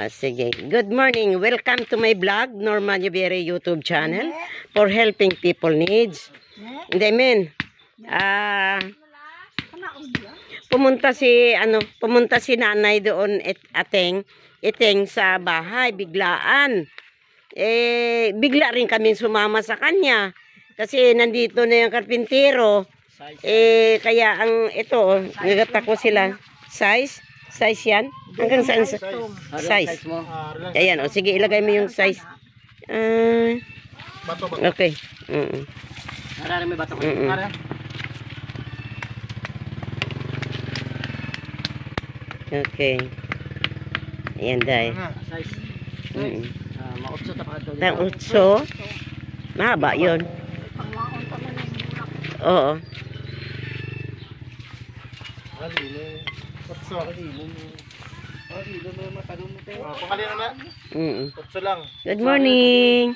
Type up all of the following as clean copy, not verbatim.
Sige. Good morning. Welcome to my vlog, Norma Lluvere YouTube channel for helping people needs. Hindi, men. Pumunta si nanay doon iteng sa bahay, biglaan. Bigla rin kami sumama sa kanya. Kasi nandito na yung karpintero. Kaya ang ito, nagata ko sila. Size yan? Hanggang saan? Size. Ayan, o. Sige, ilagay mo yung size. Okay. May bato ko. Okay. Ayan, dahil. Size. Mautso tapos ito. Tang utso. Mahaba yun. Oo. Good morning.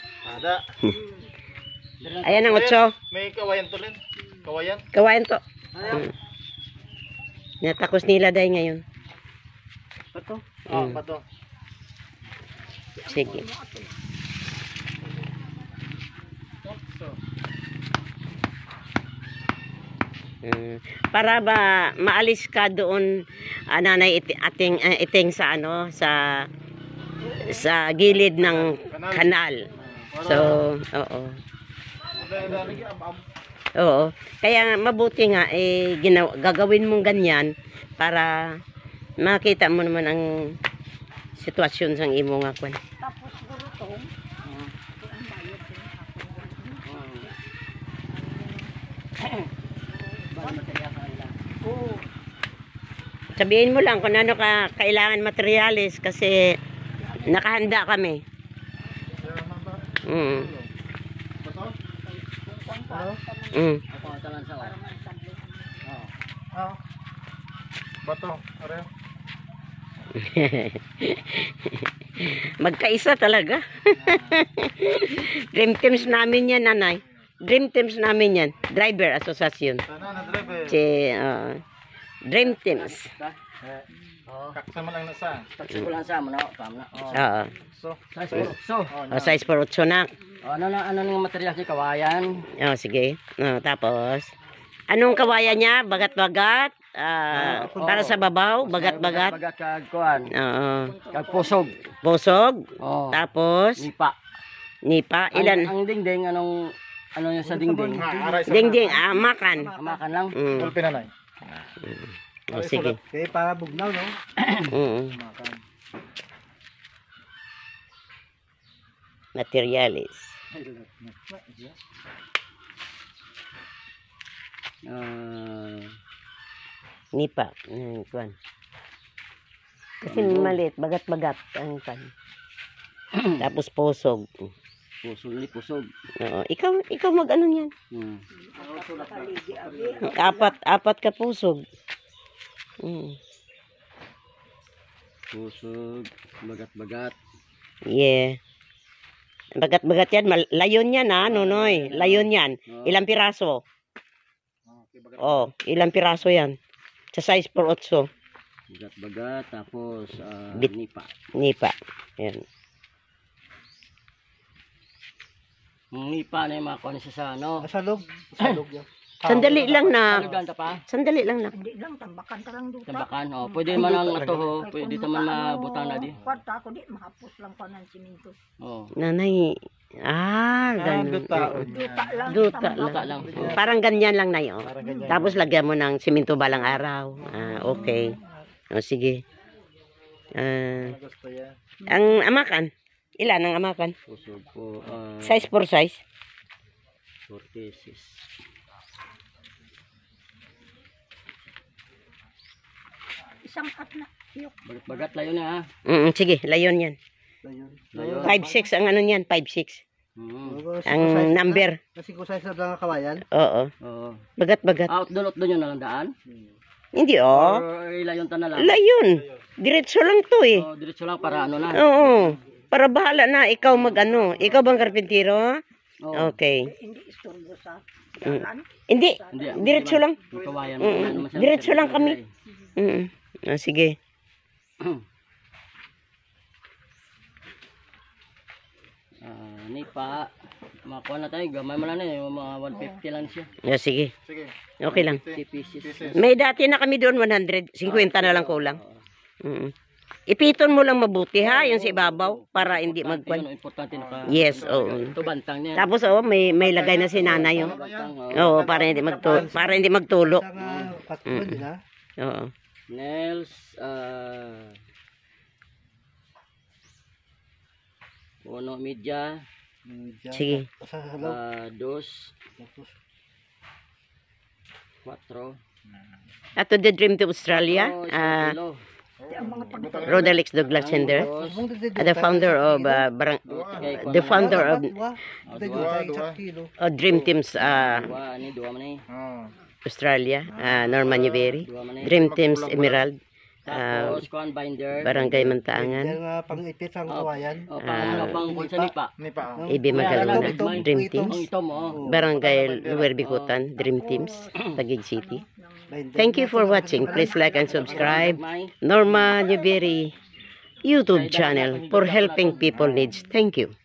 Ayan ang utso. May kawayan to rin. Kawayan. Kawayan to. Natakos nila dahil ngayon. Pato? Pato. Sige. Para ba maalis ka doon, nanay iting sa sa gilid ng kanal. So, oo. Oo. Kaya mabuti nga gagawin mong ganyan para makita mo naman ang sitwasyon sang imo nga kwan. Tapos gurutong. Sabihin mo lang kung ano kailangan materyales kasi nakahanda kami. Bato. Are. Magkaisa talaga. Dream teams namin yan, nanay. Dream teams namin yan. Driver Association. Sana na driver. Dream teams. Kaksama lang na sa. Takso ko lang sa mo na. Tama na. Oo. So, Size for 8 na. Ano ng material si kawayan? Sige. Tapos, anong kawayan niya? Bagat-bagat? Para sa babaw? Bagat-bagat? Bagat kag kuan. Oo. Kag pusog. Pusog? Oh. Tapos? Nipa? Ilan? Ang dingding ano yung sa dingding? Dingding, makan. Makan lang. Tulpin na. Sige. Kaya para bugnaw, no? Materialis. Nipa. Kuan. Kasi maliit, bagat-bagat ang kan. Tapos pusog. Pusog. Oo, ikaw mag-ano niyan. Apat ka pusog. Pusog, bagat-bagat. Yeah. Bagat-bagat yan. Layon yan Nonoy. Layon yan. Ilang piraso? Ilang piraso yan. Sa size for 8. Bagat-bagat, tapos Nipa. Yan. Nipa na yung mga kuha siya sa ano. Salog yan. Sandali lang na. Talugan ta pa? Sandali lang na. Hindi lang, tambakan ka lang doon. Tambakan, pwede man ang atoho, pwede man mabutang na di. Kwarta ako di, mahapos lang pa ng siminto. Nanay, ganun. Duta lang. Parang ganyan lang na yun. Tapos lagyan mo ng siminto balang araw. Okay. Sige. Ang amakan? Ilan ang amakan? Pusog po. Size for size? 46. isang at na. Bagat layo na Sige, layon yan. Layon. 5'6" ang ano niyan, 5'6". Ang number. Kasi kung size na kawayan. Oo. Bagat-bagat. Out doon yun na lang daan? Hindi Or layon ta na lang? Layon. Diretso lang to Diretso lang para ano na? Oo. Para bahala na. Ikaw mag-ano. Ikaw bang karpintero? Okay. Hindi istorbo sa dalan. Hindi. Diretso lang. Kawayan. Diretso lang kami. Sige. Nipa. Makuha na tayo. Gamay mo lang na yung mga 150 lang siya. Sige. Sige. Okay lang. 50 pieces. May dati na kami doon 100. 50 na lang kulang. Ipiton mo lang mabuti ha, yung sa ibabaw, para hindi Yun, magkwan. importante na pa. Yes, oo. Ito bantang niya. Tapos may lagay na si nanay yung. Bantang, Oo, para hindi magtulo. Isang katulad din ha. Oo. Nails, uno media, Sige. Sa loob. dos, cuatro, Ato the dream to Australia. kilo, Ang mga pag Rodalex Douglas Sender. dos, The founder of the founder of Dream Teams dua, ini dua mana ni? Australia, Norman Newberry. Dream Teams Emerald, Tapos kuan binder. Barangay Mantaangan, Yan nga pang-ipit sa kawayan. O pang bulsa nipa. Ibi Magalona, Dream Ang Teams. ito mo. Barangay Luwer Bikutan, Dream Teams, Taguig City. Thank you for watching. Please like and subscribe. May Norma Newberry YouTube channel for helping people needs. Thank you.